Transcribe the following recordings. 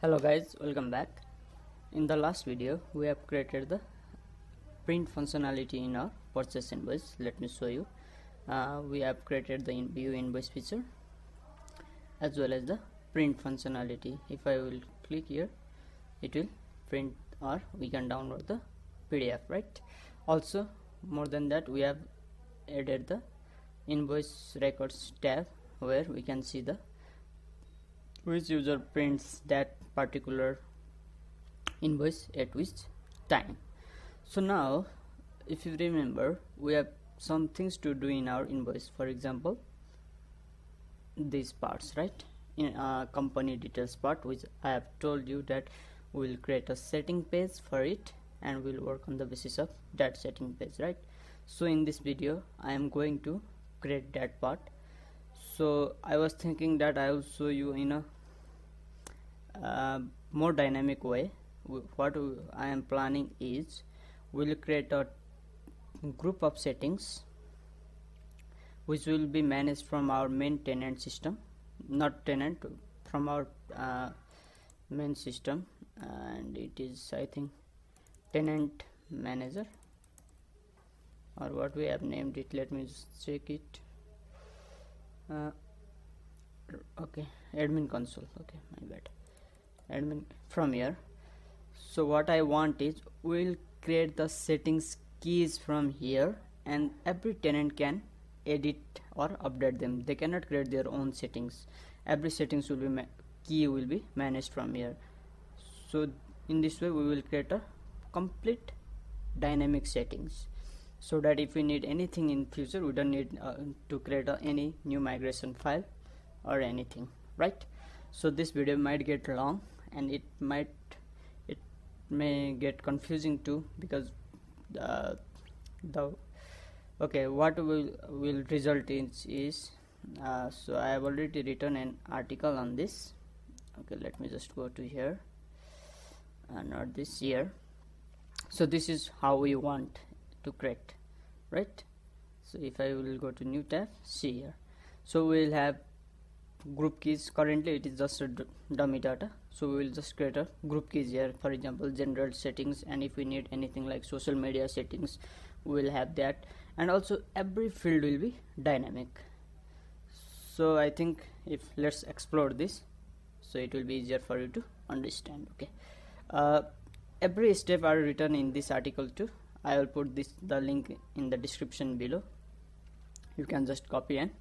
Hello guys, welcome back. In the last video we have created the print functionality in our purchase invoice. Let me show you. We have created the view invoice feature as well as the print functionality. If I will click here, it will print or we can download the PDF, right? Also, more than that, we have added the invoice records tab where we can see the which user prints that particular invoice at which time. So now, if you remember, we have some things to do in our invoice. For example, these parts, right? In company details part, which I have told you that we will create a setting page for it and we'll work on the basis of that setting page, right? So in this video I am going to create that part. So I was thinking that I will show you in a more dynamic way. What I am planning is we'll create a group of settings which will be managed from our main tenant system, not tenant, from our main system, and it is, I think, tenant manager or what we have named it. Let me just check it. Okay, admin console. Okay, my bad. Admin from here. So what I want is we'll create the settings keys from here, and every tenant can edit or update them. They cannot create their own settings. Every settings will be key will be managed from here. So in this way we will create a complete dynamic settings, so that if we need anything in future we don't need to create any new migration file or anything, right? So this video might get long and it may get confusing too, because okay, what will result in is so I have already written an article on this. Okay, let me just go to here, not this here. So this is how we want to create, right? So if I will go to new tab, see here, so we will have group keys. Currently it is just a dummy data, so we will just create a group keys here. For example, general settings, and if we need anything like social media settings, we will have that. And also every field will be dynamic. So I think if let's explore this, so it will be easier for you to understand. Okay, every step are written in this article too. I will put the link in the description below. You can just copy and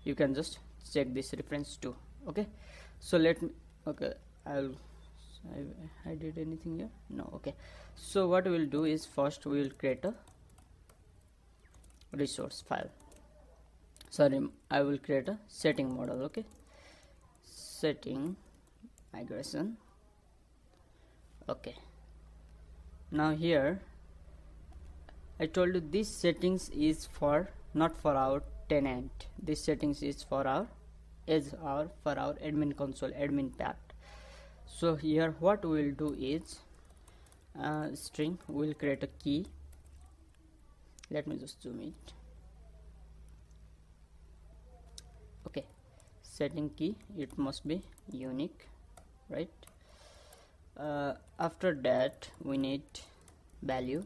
you can just check this reference too. Okay, so let me, okay, I did anything here? No. Okay, so what we will do is first we will create a resource file. Sorry, I will create a setting model. Okay, setting migration. Okay, now here I told you this settings is for not for our tenant. This settings is for our admin console, admin part. So here what we will do is string, we will create a key. Let me just zoom it. Okay, setting key, it must be unique, right? After that we need value.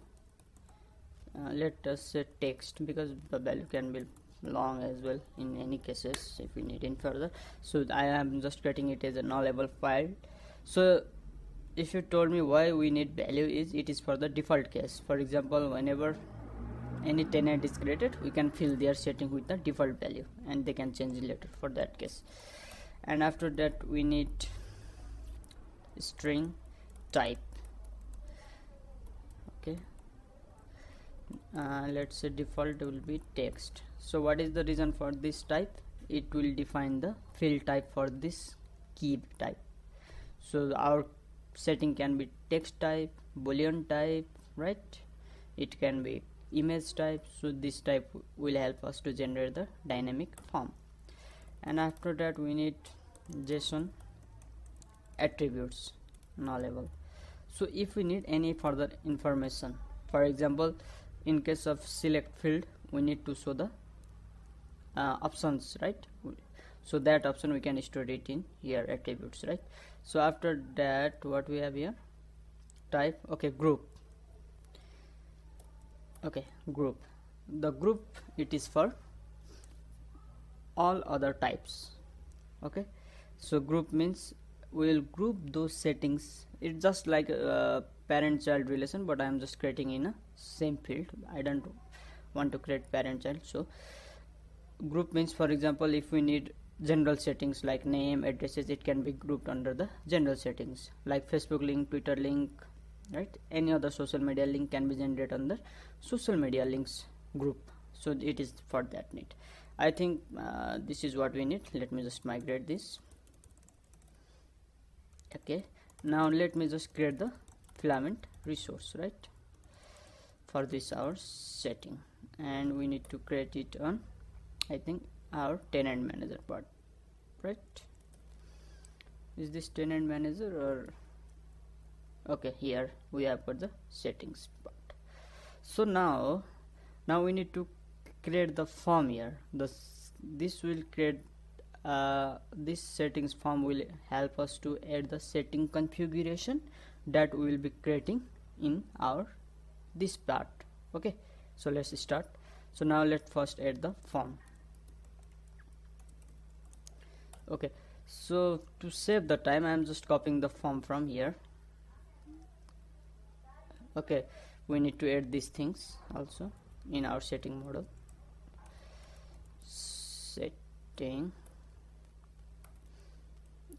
Let us say text, because the value can be long as well in any cases if we need it further. So I am just creating it as a nullable file. So if you told me why we need value, is it is for the default case. For example, whenever any tenant is created, we can fill their setting with the default value and they can change it later for that case. And after that we need string type. Okay, let's say default will be text. So what is the reason for this type? It will define the field type for this key type. So our setting can be text type, boolean type, right? It can be image type. So this type will help us to generate the dynamic form. And after that we need JSON attributes, nullable. So if we need any further information, for example, in case of select field, we need to show the options, right? so that option we can store it in here attributes, right? So after that, what we have here, type, okay, group. Okay, group, the group, it is for all other types. Okay, so group means we will group those settings. It's just like a parent child relation, but I am just creating in a same field. I don't want to create parent child. So group means, for example, if we need general settings like name, addresses, it can be grouped under the general settings, like Facebook link, Twitter link, right? Any other social media link can be generated under social media links group. So it is for that need. I think this is what we need. Let me just migrate this. Okay, now let me just create the filament resource, right, for this our setting, and we need to create it on, I think, our tenant manager part, right? Is this tenant manager or okay, here we have got the settings part. So now we need to create the form here. This will create this settings form will help us to add the setting configuration that we will be creating in our this part. Okay, so let's start. So now let's first add the form. Okay, so to save the time, I am just copying the form from here. Okay, we need to add these things also in our setting model. Setting,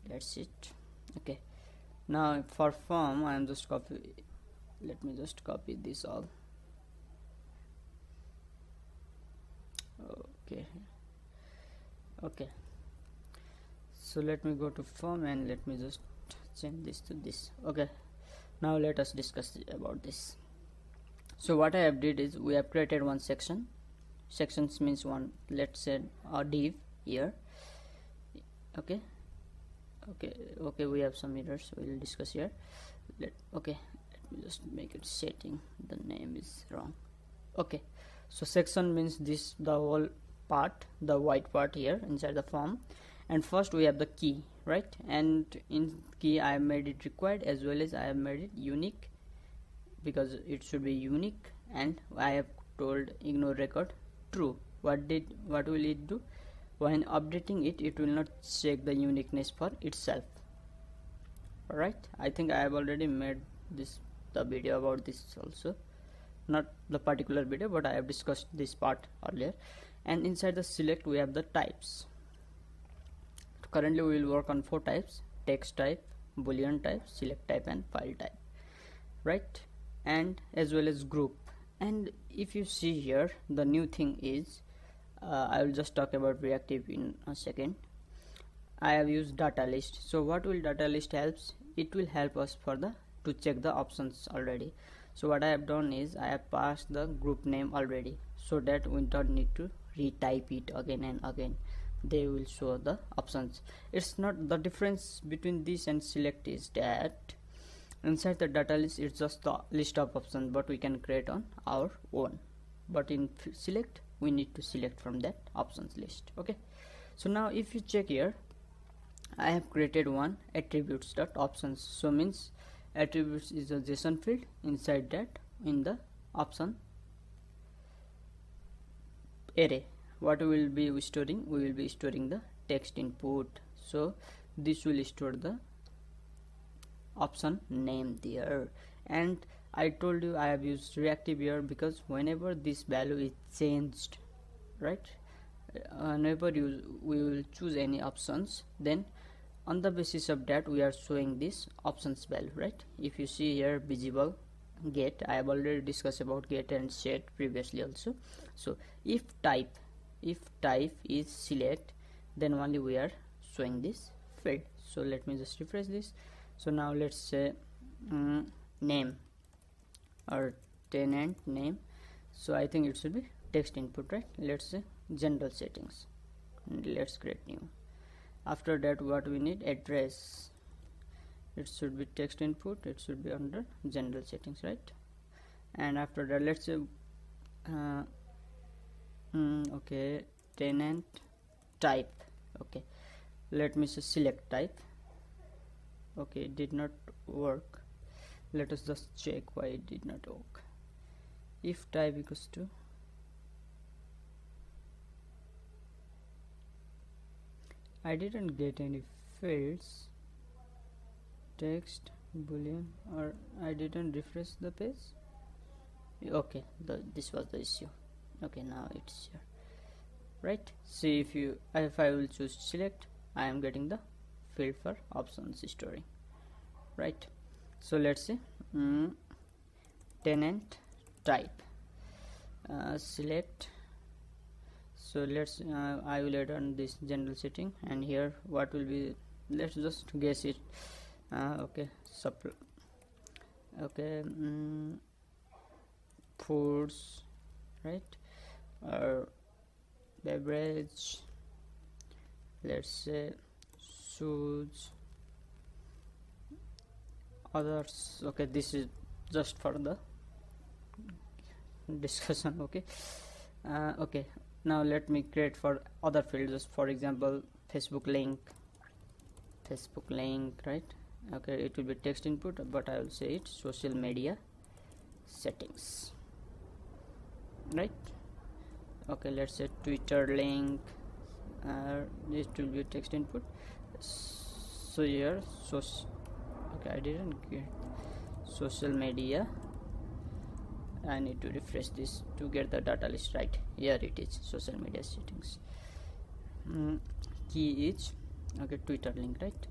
that's it. Okay, now for form, I am just let me just copy this all. Okay, so let me go to form and let me just change this to this. Okay, now let us discuss about this. So what I have did is we have created one section. Sections means one, let's say a div here. Okay, we have some errors, we will discuss here. Let me just make it setting, the name is wrong. Okay, so section means this, the whole part, the white part here inside the form. And first we have the key, right? And in key I have made it required, as well as I have made it unique, because it should be unique. And I have told ignore record true. What will it do? When updating it, it will not check the uniqueness for itself. Alright, I think I have already made the video about this also, not the particular video, but I have discussed this part earlier. And inside the select we have the types. Currently we will work on 4 types: text type, boolean type, select type, and file type, right? And as well as group. And if you see here, the new thing is I will just talk about reactive in a second. I have used data list. So what will data list helps? It will help us for to check the options already. So what I have done is I have passed the group name already, so that we don't need to retype it again and again. They will show the options. It's not the difference between this and select is that inside the data list it's just the list of options, but we can create on our own. But in select we need to select from that options list. Okay, so now if you check here, I have created one attributes.options. So means attributes is a JSON field. Inside that, in the option array, what we will be storing? We will be storing the text input. So this will store the option name there. And I told you I have used reactive here because whenever this value is changed, right, whenever we will choose any options, then on the basis of that we are showing this options value, right? If you see here visible get, I have already discussed about get and set previously also. So if type is select, then only we are showing this field. So let me just refresh this. So now let's say name or tenant name. So I think it should be text input, right? Let's say general settings, and let's create new. After that, what we need? Address. It should be text input. It should be under general settings, right? And after that, let's say okay, tenant type. Okay, let me say select type. Okay, it did not work. Let us just check why it did not work. If type equals to I didn't get any fields, text, boolean, or I didn't refresh the page. Okay, this was the issue. Okay, now it's here, right? See, if I will choose select, I am getting the field for options storing, right? So let's say tenant type, select. So let's I will add on this general setting, and here what will be, let's just guess it. Okay, okay, foods, right, or beverage, let's say shoes, others. Okay, this is just for the discussion. Okay, okay, now let me create for other fields. For example, Facebook link, right? Okay, it will be text input, but I will say it social media settings, right? Okay, let's say Twitter link, this will be text input. So here okay, I didn't get social media. I need to refresh this to get the data list right. Here it is, social media settings. Key is okay, Twitter link, right?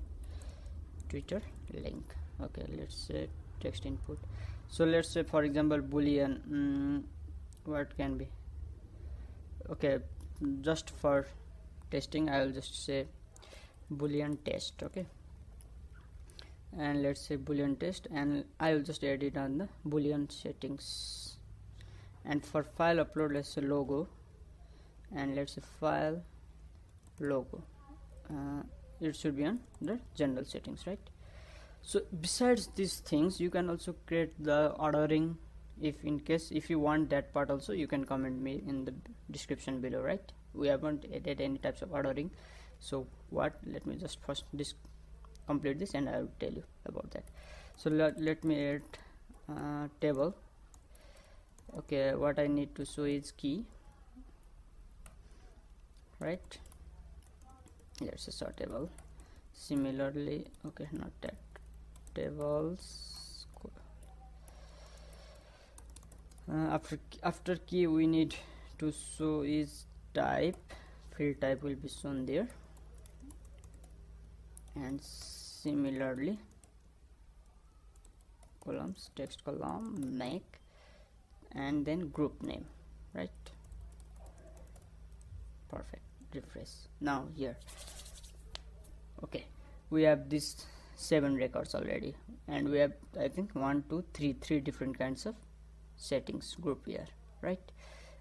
Twitter link. Okay, let's say text input. So let's say, for example, boolean. What can be? Okay, just for testing, I will just say boolean test. Okay, and let's say boolean test, and I will just add it on the boolean settings. And for file upload, let's say logo, and let's say file logo. It should be on the general settings, right? So besides these things, you can also create the ordering. If you want that part also, you can comment me in the description below, right? We haven't added any types of ordering. So let me just first complete this, and I will tell you about that. So let me add table. Okay, what I need to show is key, right? Let's say sortable. Similarly, okay, not that, tables. After key, we need to show is type. Field type will be shown there, and similarly columns, text column, make, and then group name, right? Perfect. Refresh. Now here, okay, we have these 7 records already, and we have, I think, 1 2 3 different kinds of settings group here, right?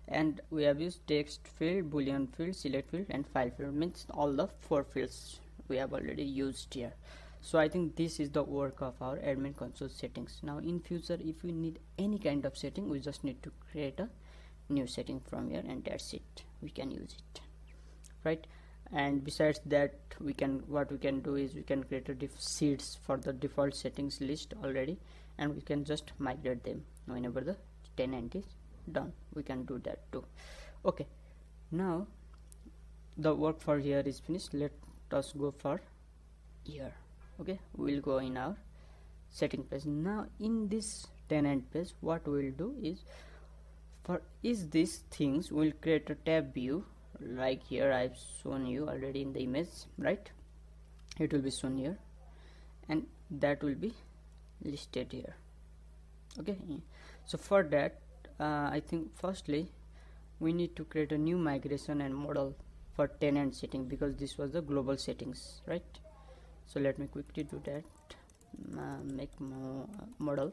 And we have used text field, boolean field, select field, and file field. Means all the 4 fields we have already used here. So I think this is the work of our admin console settings. Now in future, if we need any kind of setting, we just need to create a new setting from here, and that's it, we can use it, right? And besides that, what we can do is we can create a seeds for the default settings list already, and we can just migrate them whenever the tenant is done. We can do that too. Okay, now the work for here is finished. Let us go for here. Okay, we'll go in our setting page. Now in this tenant page, what we'll do is, for these things, we'll create a tab view. Like here I've shown you already in the image, right? It will be shown here, and that will be listed here. Okay, so for that, I think firstly we need to create a new migration and model for tenant setting, because this was the global settings, right? So let me quickly do that. Make model.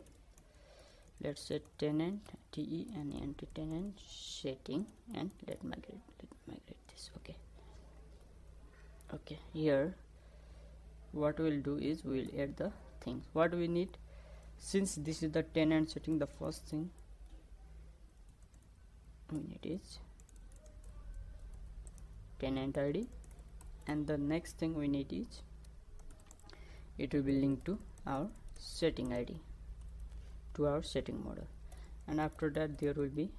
Let's say tenant, TENANT tenant setting, and let migrate this. Okay, here what we'll do is we'll add the things what we need. Since this is the tenant setting, the first thing we need is tenant ID, and the next thing we need is it will be linked to our setting ID, to our setting model, and after that there will be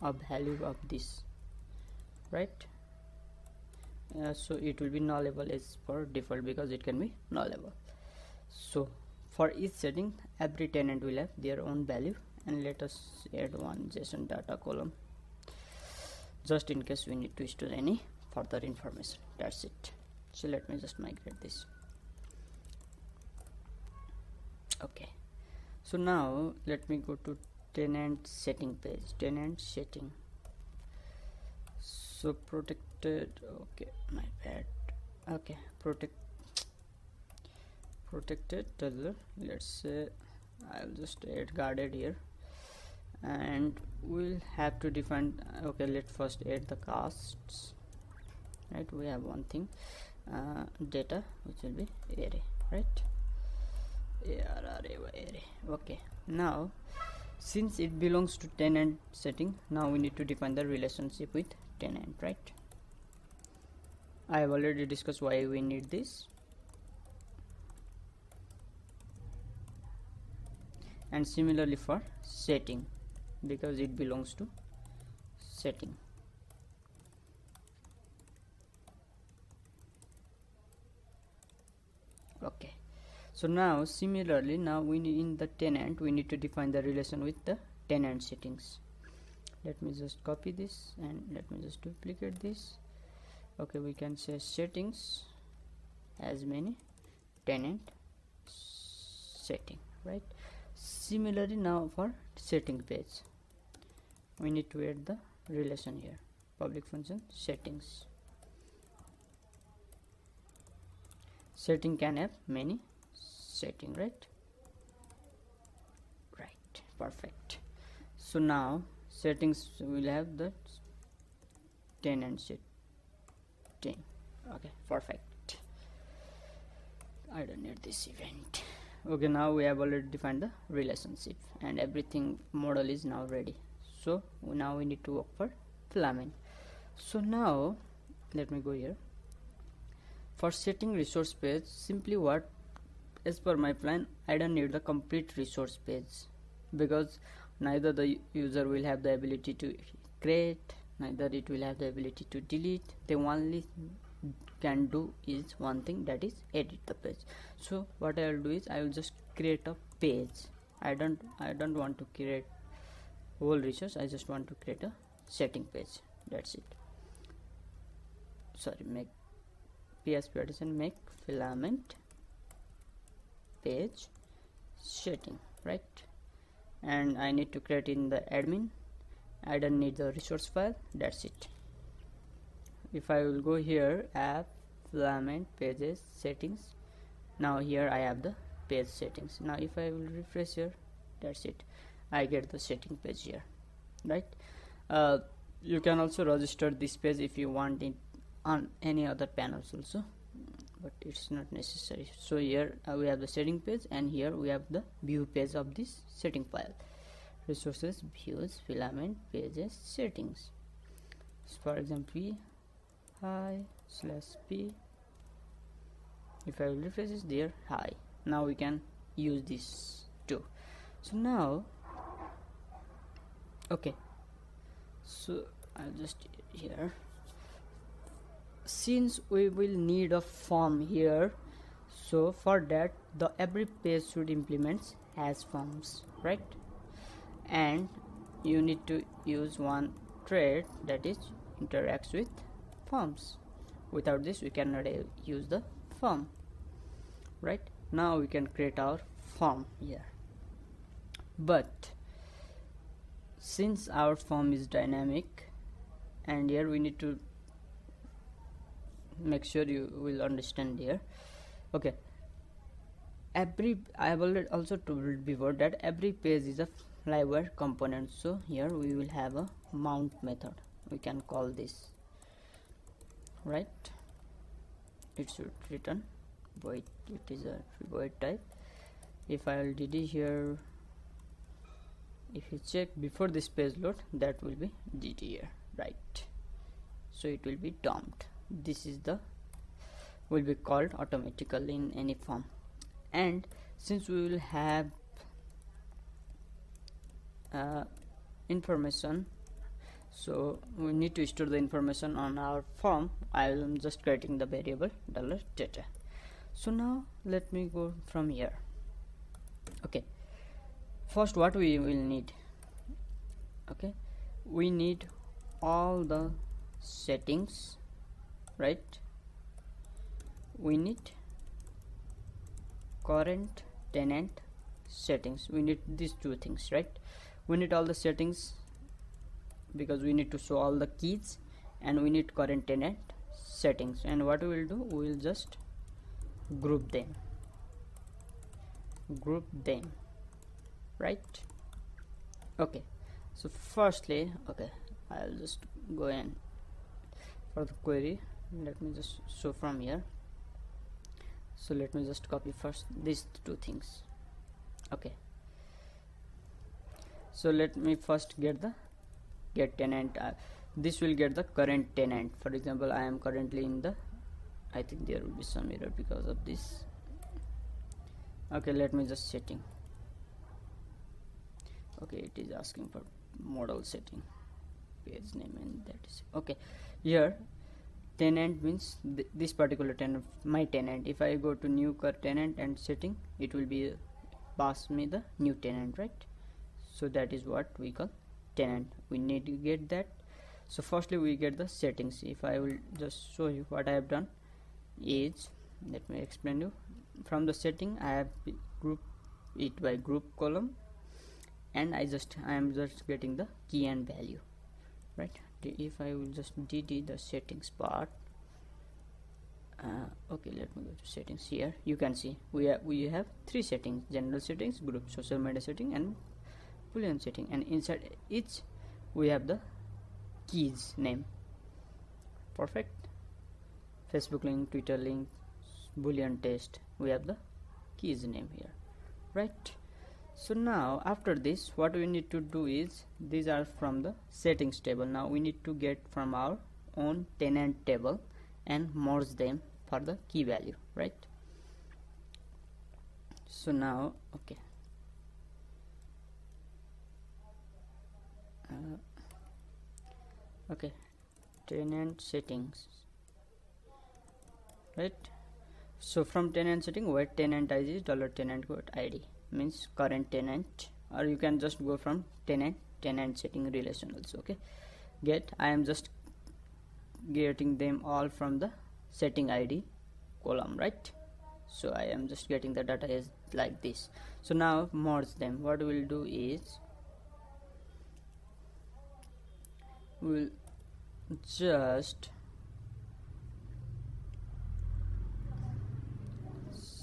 a value of this, right? So it will be nullable as per default because it can be nullable. So for each setting, every tenant will have their own value, and let us add one JSON data column just in case we need to store any further information. That's it. So let me just migrate this. Okay, so now let me go to tenant setting page, tenant setting. So protected, okay, my bad. Okay, protected toddler, let's say I'll just add guarded here, and we'll have to define, okay, let's first add the casts, right? We have one thing, data, which will be array, right? Array. Okay, now since it belongs to tenant setting, now we need to define the relationship with tenant, right? I have already discussed why we need this, and similarly for setting, because it belongs to setting. Okay, so now similarly, now we need, in the tenant we need to define the relation with the tenant settings. Let me just copy this and let me just duplicate this. Okay, we can say settings as many tenant setting, right? Similarly, now for setting page we need to add the relation here, public function settings. Setting can have many setting, right? Right, perfect. So now settings will have the tenant setting. Okay, perfect. I don't need this event. Okay, now we have already defined the relationship and everything model is now ready. So now we need to work for Filament. So now let me go here. For setting resource page, simply what, as per my plan, I don't need the complete resource page, because neither the user will have the ability to create, neither it will have the ability to delete. They only can do is one thing, that is edit the page. So what I will do is I will just create a page. I don't want to create whole resource, I just want to create a setting page. That's it. Sorry, make PHP addition, make filament page setting, right? And I need to create in the admin. I don't need the resource file. That's it. If I will go here, app filament pages settings, now here I have the page settings. Now if I will refresh here, that's it, I get the setting page here, right? You can also register this page if you want it on any other panels also, but it's not necessary. So here we have the setting page, and here we have the view page of this setting file. Resources, views, filament pages, settings. So for example, hi/p, if I will refresh this, there hi. Now we can use this too. So now, okay, so I'll just here, since we will need a form here, so for that the every page should implement has forms, right? And you need to use one thread that is interacts with forms. Without this we cannot use the form, right? Now we can create our form here, but since our form is dynamic, and here we need to make sure you will understand here. Okay, I have already also told before that every page is a flyware component. So here we will have a mount method, we can call this, right? It should return void, it is a void type. If I will dd here, if you check before this page load, that will be dd here, right? So it will be dumped. this is the will be called automatically in any form. And since we will have information, so we need to store the information on our form. I am just creating the variable $data. So now let me go from here. Okay, first what we will need, okay, we need all the settings, right? We need current tenant settings. We need these two things, right? We need all the settings because we need to show all the keys, and we need current tenant settings. And what we will do, we will just group them, right? Okay, so firstly, okay, I'll just go in for the query. Let me just show from here. So let me just copy first these two things. Okay, so let me first get the get tenant. This will get the current tenant. For example, I am currently in the, I think there will be some error because of this. Okay, let me just setting. Okay, it is asking for model setting, page name, and that is okay. Here tenant means this particular tenant, my tenant. If I go to new tenant and setting, it will be pass me the new tenant, right? So that is what we call tenant. We need to get that. So firstly we get the settings. If I will just show you what I have done is, let me explain you. From the setting I have grouped it by group column, and I am just getting the key and value, right? If I will just dd the settings part, okay, let me go to settings. Here you can see we have three settings: general settings, group, social media setting, and boolean setting. And inside each we have the keys name. Perfect. Facebook link, Twitter link, boolean test, we have the keys name here, right? So now after this, what we need to do is, these are from the settings table. Now we need to get from our own tenant table and merge them for the key value, right? So now, okay, okay, tenant settings, right? So from tenant setting, where tenant ID is $tenant ID means current tenant, or you can just go from tenant setting relation also. Okay, I am just getting them all from the setting ID column, right? So I am just getting the data is like this. So now merge them. What we will do is, we will just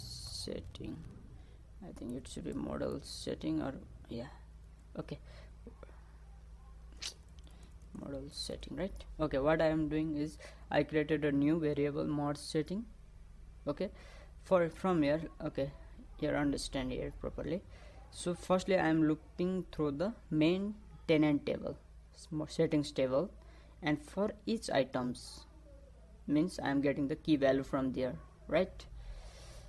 setting, I think it should be model setting, or yeah, okay, model setting, right? Okay, what I am doing is I created a new variable merge setting. Okay, from here, okay, here understand here properly. So firstly I am looking through the main tenant table, settings table, and for each items means I am getting the key value from there, right?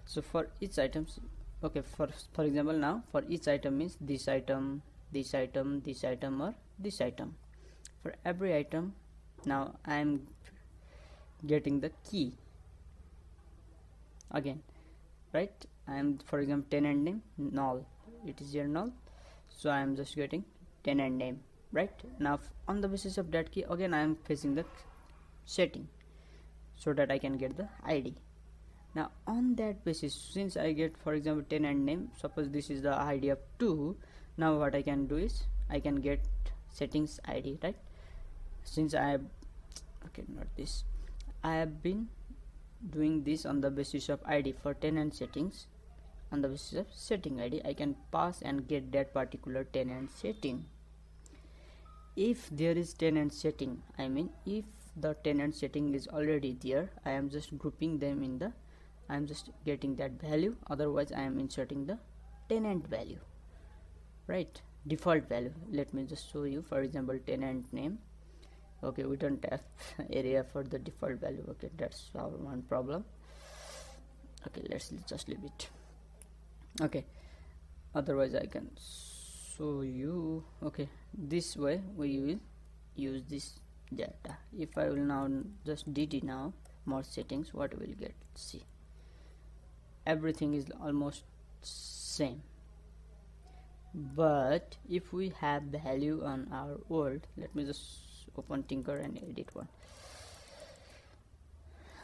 So for each items, okay, for example, now for each item means this item, this item, this item, or this item. For every item now I am getting the key again, right? I am, for example, tenant name null, it is here null, so I am just getting tenant name, right? Now on the basis of that key, again I am facing the setting so that I can get the ID. Now on that basis, since I get, for example, tenant name, suppose this is the ID of 2, now what I can do is I can get settings ID, right? Since I have, okay, not this, I have been doing this on the basis of ID for tenant settings. On the basis of setting ID, I can pass and get that particular tenant setting. If there is tenant setting, I mean if the tenant setting is already there, I am just grouping them in the, I am just getting that value. Otherwise I am inserting the tenant value, right? Default value. Let me just show you. For example, tenant name, Okay, we don't have area for the default value. Okay, that's our one problem. Okay, let's just leave it. Okay, otherwise I can show you. Okay, this way we will use this data. If I will now just dd now more settings, what we will get, see, everything is almost same. But if we have value on our world, let me just open Tinker and edit one.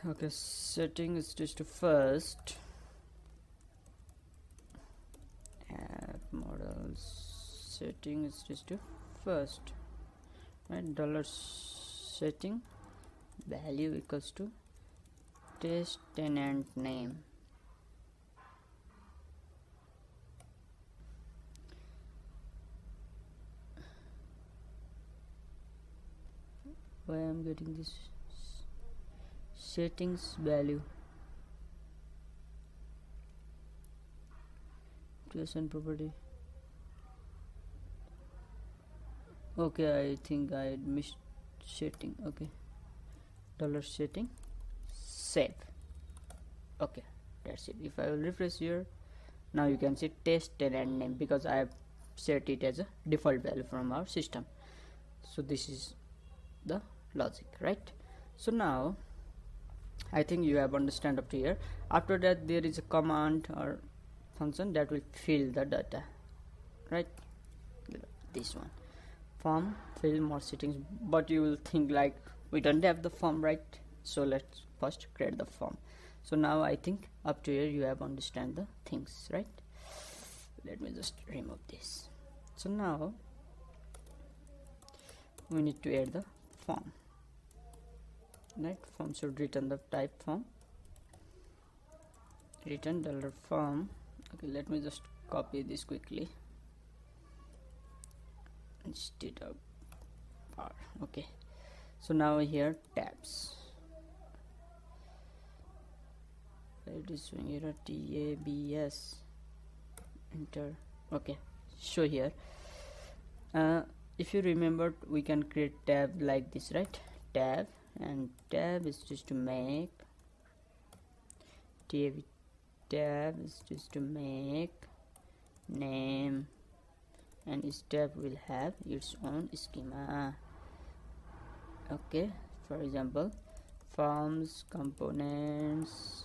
Okay, setting is just to first app models, setting is just to first, right? Dollar setting value equals to test tenant name. Why I'm getting this settings value, JSON property. Okay, I think I missed setting. Okay, dollar setting save. Okay, that's it. If I will refresh here, now you can see test tenant name, because I have set it as a default value from our system. So this is the logic, right? So now I think you have understand up to here. After that, there is a command or function that will fill the data, right? This one, form fill more settings. But you will think like we don't have the form, right? So let's first create the form. So now I think up to here you have understand the things, right? Let me just remove this. So now we need to add the form, right? Form should return the type form, return dollar form. Okay, let me just copy this quickly instead of bar. Okay, so now here tabs, it is showing here tabs, enter. Okay, show here. If you remember, we can create tab like this, right? Tab, and tab is just to make tab is just to make name, and each tab will have its own schema. Okay, for example, forms, components,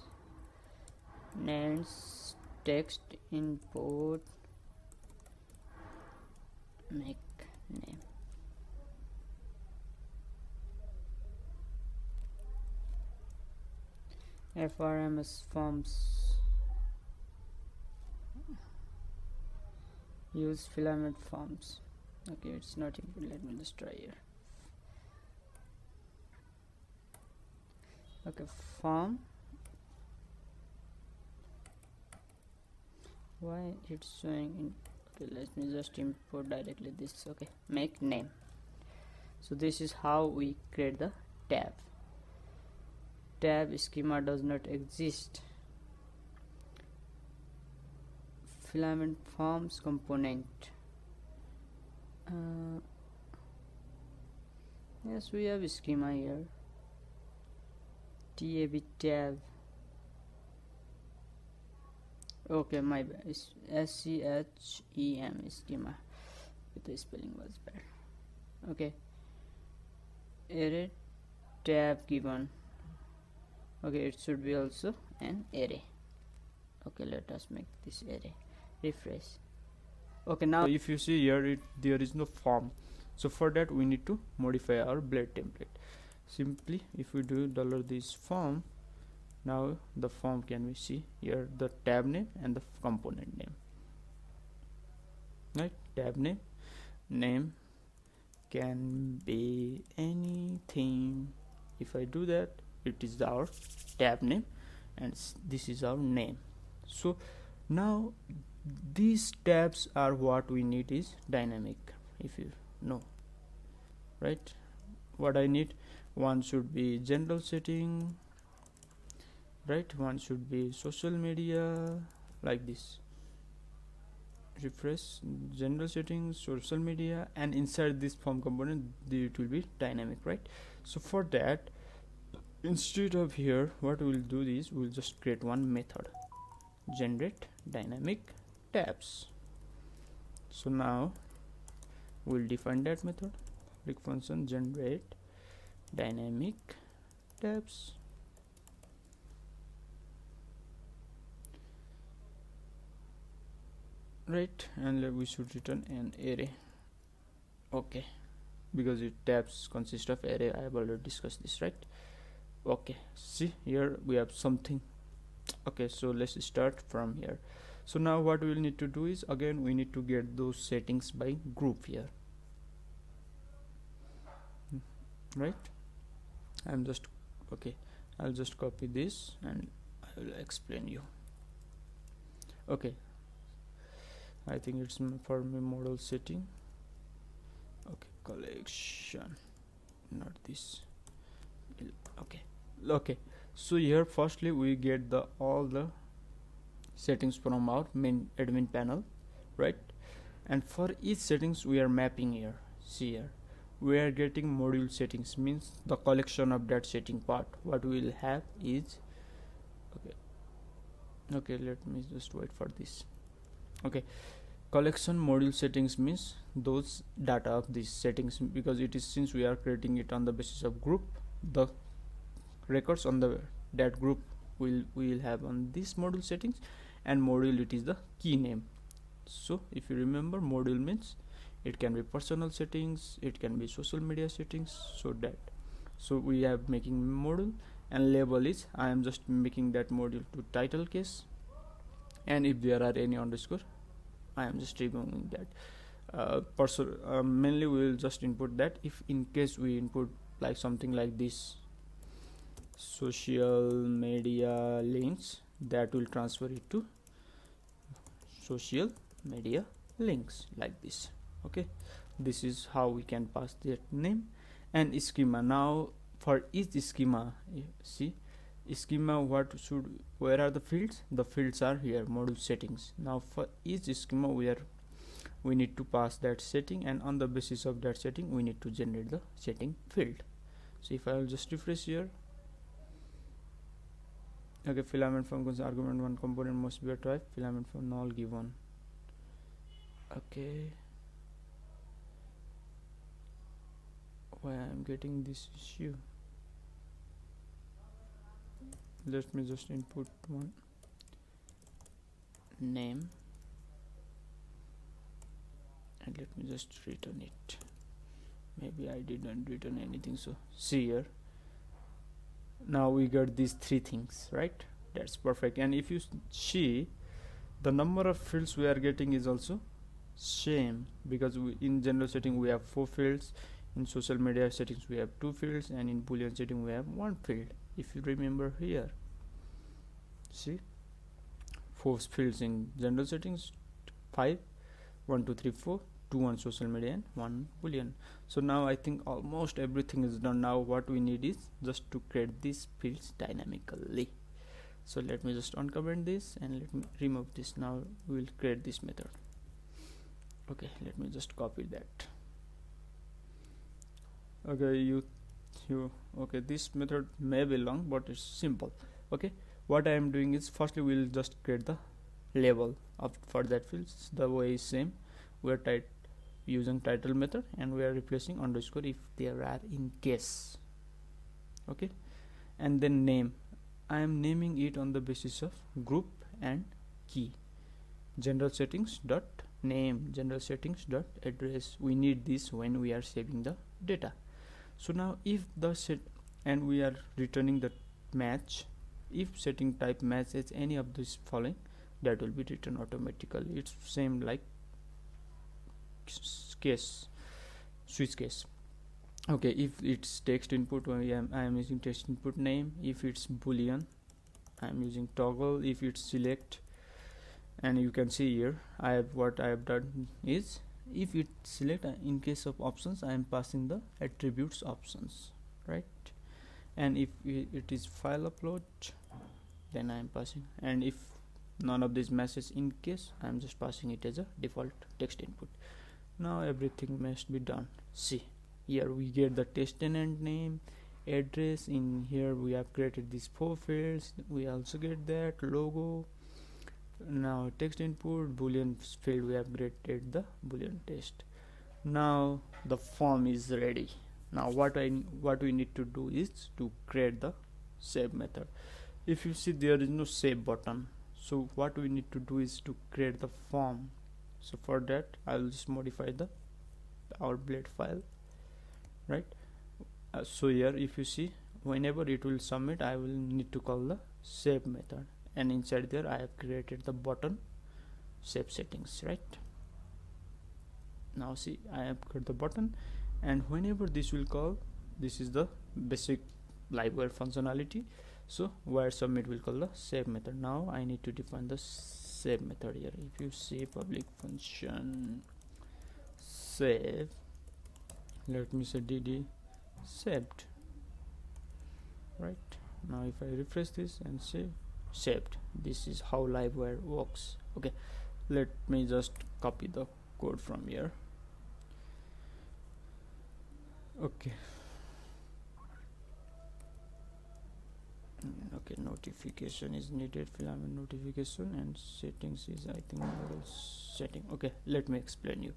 names, text input, make name. FRMS forms, use filament forms. Okay, it's not even, let me just try here. Okay, form, why it's showing in, okay, let me just import directly this. Okay, make name. So this is how we create the tab. Tab schema does not exist. Filament forms component, yes, we have schema here, tab. Okay, my bad, it's SCHEM schema, the spelling was bad. Okay, array tab given. Okay, it should be also an array. Okay, let us make this array. Refresh. Okay, now if you see here, there is no form. So for that we need to modify our blade template. Simply if we do $this form, now the form can we see here, the tab name and the component name, right? Tab name can be anything. If I do that, it is our tab name and this is our name. So now these tabs are what we need is dynamic, if you know, right? What I need, one should be general setting, right? One should be social media, like this, refresh general settings, social media, and inside this form component it will be dynamic, right? So for that, instead of here, what we'll do is we'll just create one method, generate dynamic tabs. So now we'll define that method, public function generate dynamic tabs. Right, and we should return an array. Okay, because it tabs consist of array. I have already discussed this, right? Okay, see here we have something. Okay, so let's start from here. So now what we'll need to do is, again we need to get those settings by group here, right? I'm just okay, I'll just copy this and I will explain you. Okay, I think it's for me model setting. Okay, collection, not this. Okay, so here firstly we get the all the settings from our main admin panel, right? And for each settings we are mapping here. See here we are getting module settings, means the collection of that setting part. What we will have is okay, let me just wait for this. Okay, collection module settings means those data of these settings, because it is, since we are creating it on the basis of group, the records on the that group we will have on this module settings, and module it is the key name. So if you remember, module means it can be personal settings, it can be social media settings, so we have making module, and label is I am just making that module to title case, and if there are any underscore I am just removing that. Mainly we will just input that. If in case we input like something like this, social media links, that will transfer it to social media links like this. Okay, this is how we can pass that name. And schema, now for each schema, see schema, where are the fields? The fields are here, module settings. Now for each schema we need to pass that setting, and on the basis of that setting we need to generate the setting field. So if I will just refresh here, okay, filament from argument 1 component must be a type, filament from null given. Okay, why I am getting this issue? Let me just input one name and let me just return it. Maybe I didn't return anything. So see here, now we got these three things, right? That's perfect. And if you see, the number of fields we are getting is also same, because in general setting we have 4 fields, in social media settings we have 2 fields, and in boolean setting we have 1 field. If you remember here, see 4 fields in general settings, 5, 1 2 3 4, 2 on social media and 1 boolean. So now I think almost everything is done. Now what we need is just to create these fields dynamically. So let me just uncomment this and let me remove this. Now we will create this method. Okay, let me just copy that. Okay, okay, this method may be long but it's simple. Okay, what I am doing is, firstly we will just create the label for that fields. The way is same, we are using title method and we are replacing underscore if there are in case. Okay, and then name, I am naming it on the basis of group and key. General settings dot name, general settings dot address. We need this when we are saving the data. So now if the set, and we are returning the match, if setting type matches any of this following, that will be written automatically. It's same like case, switch case. Okay, if it's text input, I am using text input name. If it's boolean, I am using toggle. If it's select, and you can see here what I have done is, if it select, in case of options I am passing the attributes options, right? And if it is file upload, then I am passing, and if none of these messages in case I'm just passing it as a default text input. Now everything must be done. See, here we get the test tenant name, address. In here we have created these 4 fields. We also get that logo. Now text input, boolean field, we have created the boolean test. Now the form is ready. Now what we need to do is to create the save method. If you see, there is no save button, so what we need to do is to create the form. So for that I will just modify our blade file, right? So here if you see, whenever it will submit, I will need to call the save method, and inside there I have created the button save settings, right? Now see, I have got the button, and whenever this will call, this is the basic livewire functionality. So wire submit will call the save method. Now I need to define the save method here. If you say public function save, let me say dd saved, right? Now if I refresh this and say saved, this is how livewire works. Okay, let me just copy the code from here. Okay, notification is needed, filament notification, and settings is, I think, model setting. Okay, let me explain you.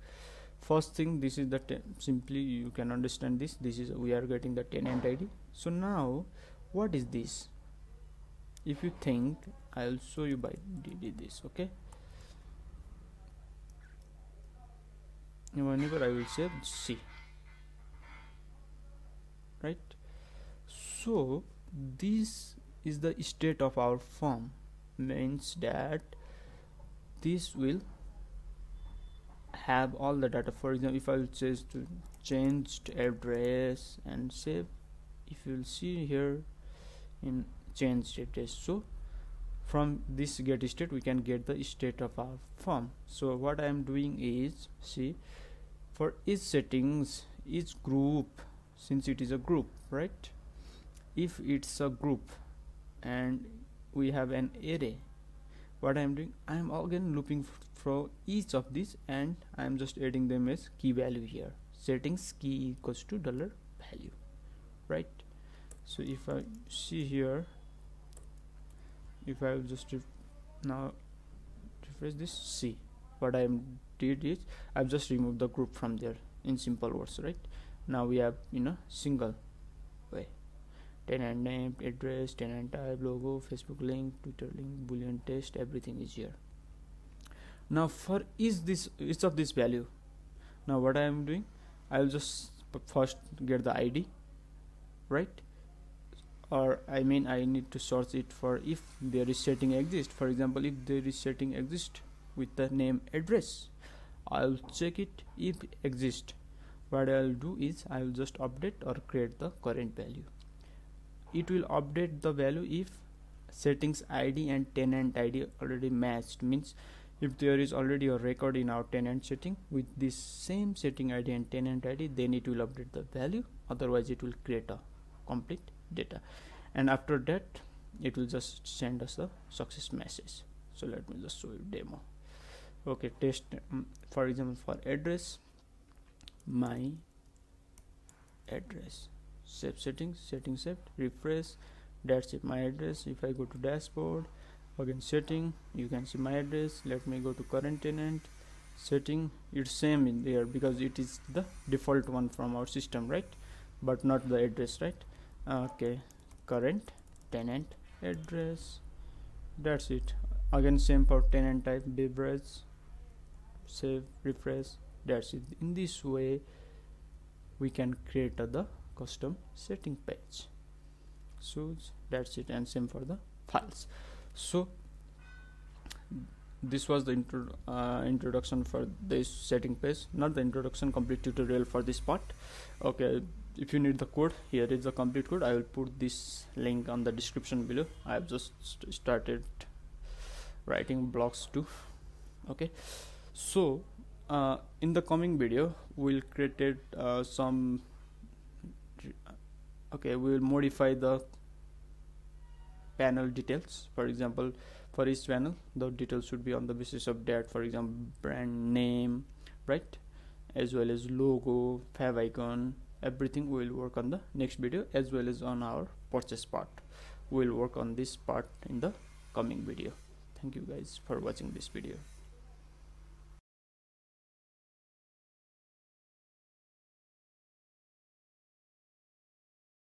First thing, this is the simply you can understand this is we are getting the tenant ID. So now what is this? If you think, I'll show you by dd this. Okay, whenever I will say C, right? So this is the state of our form, means that this will have all the data. For example, if I will choose to change address and save, if you will see here in changed address, so from this get state we can get the state of our form. So what I am doing is, see, for each settings, each group, since it is a group, right? If it's a group and we have an array, what I am doing, I am again looping for each of these, and I am just adding them as key value here. Settings key equals to $value, right? So if I see here, if I will just now refresh this, see what I did is I've just removed the group from there, in simple words, right? Now we have in a single way: tenant name, address, tenant type, logo, Facebook link, Twitter link, boolean test, everything is here. Now for each of this value, now what I am doing, I will just first get the ID, right? Or I mean, I need to search it for if there is setting exist. For example, if there is setting exist with the name address, I'll check it. If exist, what I'll do is I will just update or create the current value. It will update the value if settings ID and tenant ID already matched, means if there is already a record in our tenant setting with this same setting ID and tenant ID, then it will update the value. Otherwise it will create a complete data, and after that it will just send us a success message. So let me just show you demo. Okay, test, for example, for address, my address, save settings, setting saved, refresh, that's it, my address. If I go to dashboard, again setting, you can see my address. Let me go to current tenant setting, it's same in there because it is the default one from our system, right? But not the address, right? Okay, current tenant address, that's it. Again same for tenant type, beverage, save, refresh, that's it. In this way we can create the custom setting page. So that's it, and same for the files. So this was the introduction for this setting page, not the introduction, complete tutorial for this part. Okay, if you need the code, here is the complete code. I will put this link on the description below. I have just started writing blocks too. Okay, so in the coming video we'll create some we will modify the panel details. For example, for each panel. The details should be on the basis of that, for example brand name, right, as well as logo, fav icon, everything will work on the next video, as well as on our purchase part. We'll work on this part in the coming video. Thank you guys for watching this video.